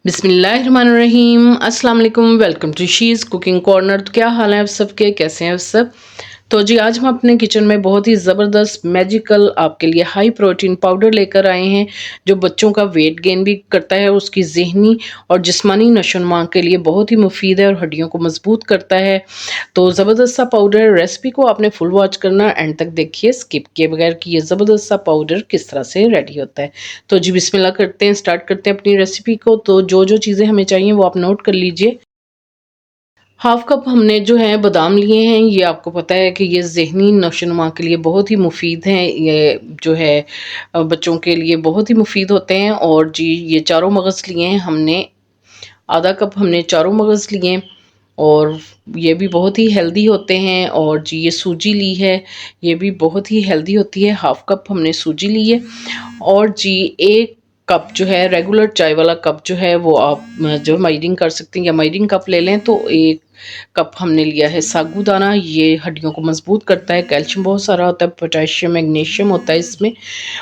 बिस्मिल्लाहिर्रहमानिर्रहीम। अस्सलाम वालेकुम। Welcome to she's cooking corner. तो क्या हाल है आप सबके, कैसे हैं आप सब। तो जी आज हम अपने किचन में बहुत ही ज़बरदस्त मैजिकल आपके लिए हाई प्रोटीन पाउडर लेकर आए हैं, जो बच्चों का वेट गेन भी करता है, उसकी ज़हनी और जिस्मानी नशोनुमा के लिए बहुत ही मुफीद है और हड्डियों को मजबूत करता है। तो ज़बरदस्त सा पाउडर, रेसिपी को आपने फुल वॉच करना, एंड तक देखिए स्किप किए बगैर कि ये ज़बरदस्त सा पाउडर किस तरह से रेडी होता है। तो जी बिस्मिल्लाह करते हैं, स्टार्ट करते हैं अपनी रेसिपी को। तो जो जो चीज़ें हमें चाहिए वो आप नोट कर लीजिए। हाफ कप हमने जो है बादाम लिए हैं। ये आपको पता है कि ये ज़हनी नशोनुमा के लिए बहुत ही मुफीद हैं। ये जो है बच्चों के लिए बहुत ही मुफीद होते हैं। और जी ये चारों मगज़ लिए हैं हमने, आधा कप हमने चारों मगज़ लिए हैं और ये भी बहुत ही हेल्दी होते हैं। और जी ये सूजी ली है, ये भी बहुत ही हेल्दी होती है। हाफ कप हमने सूजी ली है। और जी एक कप जो है रेगुलर चाय वाला कप जो है वो आप जो माइरिंग कर सकते हैं, या माइरिंग कप ले लें। तो एक कप हमने लिया है साबूदाना। ये हड्डियों को मजबूत करता है, कैल्शियम बहुत सारा होता है, पोटेशियम मैग्नीशियम होता है इसमें,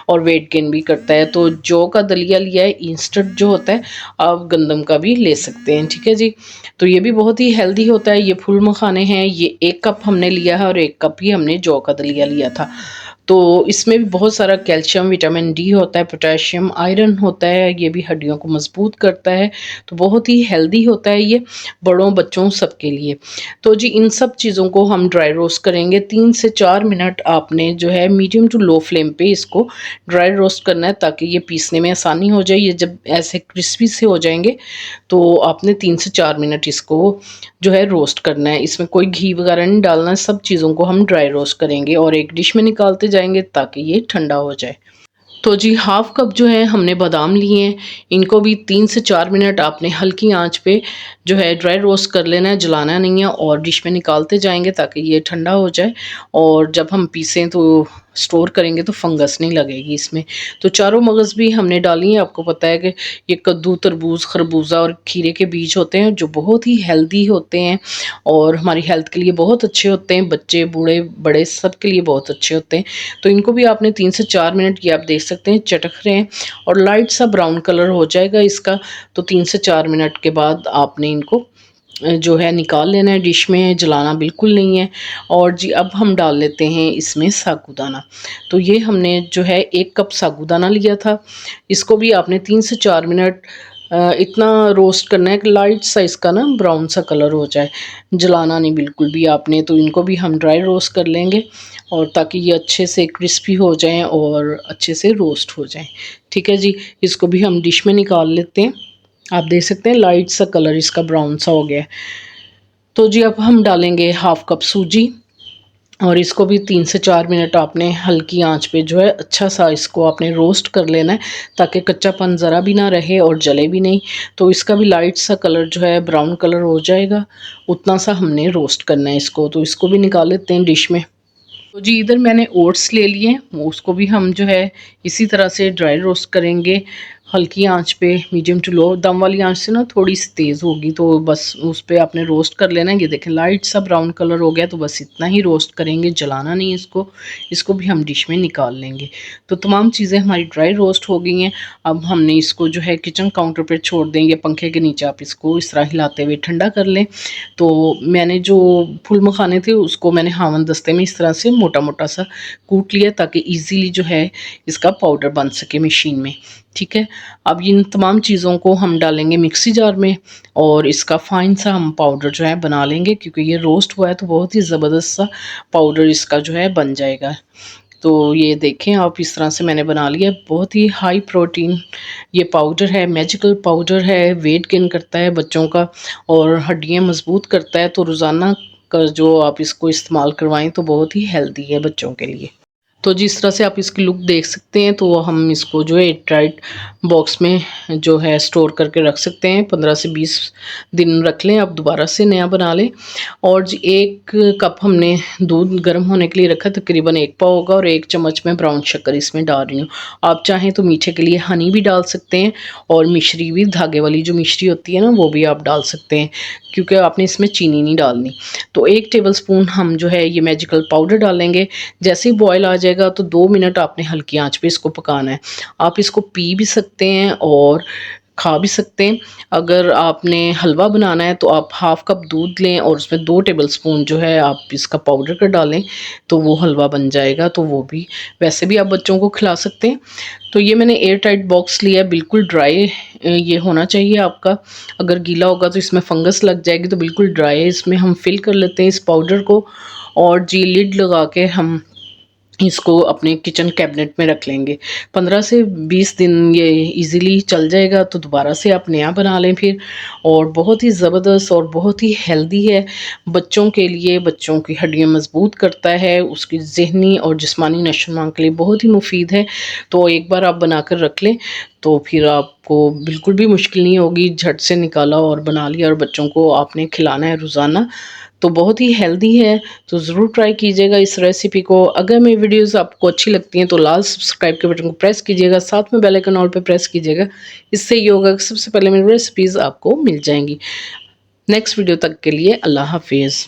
और वेट गेन भी करता है। तो जौ का दलिया लिया है, इंस्टेंट जो होता है, आप गंदम का भी ले सकते हैं, ठीक है जी। तो ये भी बहुत ही हेल्दी होता है। ये फुल मखाने हैं। ये एक कप हमने लिया है और एक कप ही हमने जौ का दलिया लिया था। तो इसमें भी बहुत सारा कैल्शियम, विटामिन डी होता है, पोटेशियम, आयरन होता है। ये भी हड्डियों को मजबूत करता है। तो बहुत ही हेल्दी होता है ये, बड़ों बच्चों सबके लिए। तो जी इन सब चीज़ों को हम ड्राई रोस्ट करेंगे। 3 से 4 मिनट आपने जो है मीडियम टू लो फ्लेम पे इसको ड्राई रोस्ट करना है, ताकि ये पीसने में आसानी हो जाए। ये जब ऐसे क्रिस्पी से हो जाएंगे तो आपने 3 से 4 मिनट इसको जो है रोस्ट करना है। इसमें कोई घी वगैरह नहीं डालना है। सब चीज़ों को हम ड्राई रोस्ट करेंगे और एक डिश में निकालते जाएंगे ताकि ये ठंडा हो जाए। तो जी हाफ कप जो है हमने बादाम लिए हैं, इनको भी 3 से 4 मिनट आपने हल्की आंच पे जो है ड्राई रोस्ट कर लेना है, जलाना नहीं है। और डिश में निकालते जाएंगे ताकि ये ठंडा हो जाए, और जब हम पीसें तो स्टोर करेंगे तो फंगस नहीं लगेगी इसमें। तो चारों मगज़ भी हमने डाली हैं। आपको पता है कि ये कद्दू, तरबूज, खरबूजा और खीरे के बीज होते हैं, जो बहुत ही हेल्दी होते हैं और हमारी हेल्थ के लिए बहुत अच्छे होते हैं। बच्चे, बूढ़े, बड़े सब के लिए बहुत अच्छे होते हैं। तो इनको भी आपने 3 से 4 मिनट, ये आप देख सकते हैं चटक रहे हैं और लाइट सा ब्राउन कलर हो जाएगा इसका। तो 3 से 4 मिनट के बाद आपने इनको जो है निकाल लेना है डिश में, जलाना बिल्कुल नहीं है। और जी अब हम डाल लेते हैं इसमें साबूदाना। तो ये हमने जो है 1 कप साबूदाना लिया था। इसको भी आपने 3 से 4 मिनट इतना रोस्ट करना है कि लाइट सा इसका ना ब्राउन सा कलर हो जाए, जलाना नहीं बिल्कुल भी आपने। तो इनको भी हम ड्राई रोस्ट कर लेंगे, और ताकि ये अच्छे से क्रिस्पी हो जाएं और अच्छे से रोस्ट हो जाएं, ठीक है जी। इसको भी हम डिश में निकाल लेते हैं। आप देख सकते हैं लाइट सा कलर इसका ब्राउन सा हो गया है। तो जी अब हम डालेंगे हाफ कप सूजी, और इसको भी 3 से 4 मिनट आपने हल्की आंच पे जो है अच्छा सा इसको आपने रोस्ट कर लेना है, ताकि कच्चापन ज़रा भी ना रहे और जले भी नहीं। तो इसका भी लाइट सा कलर जो है ब्राउन कलर हो जाएगा, उतना सा हमने रोस्ट करना है इसको। तो इसको भी निकाल लेते हैं डिश में। तो जी इधर मैंने ओट्स ले लिए हैं, उसको भी हम जो है इसी तरह से ड्राई रोस्ट करेंगे, हल्की आंच पे, मीडियम टू लो। दम वाली आंच से ना थोड़ी सी तेज़ होगी, तो बस उस पे आपने रोस्ट कर लेना है। ये देखें लाइट सा ब्राउन कलर हो गया, तो बस इतना ही रोस्ट करेंगे, जलाना नहीं इसको। इसको भी हम डिश में निकाल लेंगे। तो तमाम चीज़ें हमारी ड्राई रोस्ट हो गई हैं। अब हमने इसको जो है किचन काउंटर पर छोड़ देंगे, पंखे के नीचे आप इसको इस तरह हिलाते हुए ठंडा कर लें। तो मैंने जो फुल मखाने थे उसको मैंने हावन दस्ते में इस तरह से मोटा मोटा सा कूट लिया, ताकि इजीली जो है इसका पाउडर बन सके मशीन में, ठीक है। अब इन तमाम चीज़ों को हम डालेंगे मिक्सी जार में, और इसका फाइन सा हम पाउडर जो है बना लेंगे, क्योंकि ये रोस्ट हुआ है तो बहुत ही ज़बरदस्त सा पाउडर इसका जो है बन जाएगा। तो ये देखें आप, इस तरह से मैंने बना लिया। बहुत ही हाई प्रोटीन ये पाउडर है, मैजिकल पाउडर है, वेट गेन करता है बच्चों का और हड्डियाँ मजबूत करता है। तो रोज़ाना का जो आप इसको इस्तेमाल करवाएं तो बहुत ही हेल्दी है बच्चों के लिए। तो जिस तरह से आप इसकी लुक देख सकते हैं, तो हम इसको जो है एयरटाइट बॉक्स में जो है स्टोर करके रख सकते हैं। 15 से 20 दिन रख लें, आप दोबारा से नया बना लें। और जी 1 कप हमने दूध गर्म होने के लिए रखा, तकरीबन 1 पाव होगा, और 1 चम्मच में ब्राउन शक्कर इसमें डाल रही हूँ। आप चाहें तो मीठे के लिए हनी भी डाल सकते हैं, और मिश्री भी, धागे वाली जो मिश्री होती है ना, वो भी आप डाल सकते हैं, क्योंकि आपने इसमें चीनी नहीं डालनी। तो 1 टेबलस्पून हम जो है ये मैजिकल पाउडर डालेंगे। जैसे ही बॉयल आ जाएगा तो 2 मिनट आपने हल्की आंच पे इसको पकाना है। आप इसको पी भी सकते हैं और खा भी सकते हैं। अगर आपने हलवा बनाना है तो आप हाफ कप दूध लें और उसमें 2 टेबलस्पून जो है आप इसका पाउडर कर डालें, तो वो हलवा बन जाएगा। तो वो भी वैसे भी आप बच्चों को खिला सकते हैं। तो ये मैंने एयर टाइट बॉक्स लिया है, बिल्कुल ड्राई ये होना चाहिए आपका। अगर गीला होगा तो इसमें फंगस लग जाएगी, तो बिल्कुल ड्राई है। इसमें हम फिल कर लेते हैं इस पाउडर को और जी लिड लगा के हम इसको अपने किचन कैबिनेट में रख लेंगे। 15 से 20 दिन ये इजीली चल जाएगा, तो दोबारा से आप नया बना लें फिर। और बहुत ही ज़बरदस्त और बहुत ही हेल्दी है बच्चों के लिए। बच्चों की हड्डियां मजबूत करता है, उसकी ज़हनी और जिस्मानी नशोनुमा के लिए बहुत ही मुफीद है। तो एक बार आप बनाकर रख लें तो फिर आपको बिल्कुल भी मुश्किल नहीं होगी, झट से निकाला और बना लिया और बच्चों को आपने खिलाना है रोज़ाना। तो बहुत ही हेल्दी है, तो ज़रूर ट्राई कीजिएगा इस रेसिपी को। अगर मेरी वीडियोस आपको अच्छी लगती हैं तो लाल सब्सक्राइब के बटन को प्रेस कीजिएगा, साथ में बेल आइकन ऑल पे प्रेस कीजिएगा। इससे ये होगा कि सबसे पहले मेरी रेसिपीज़ आपको मिल जाएंगी। नेक्स्ट वीडियो तक के लिए अल्लाह हाफिज़।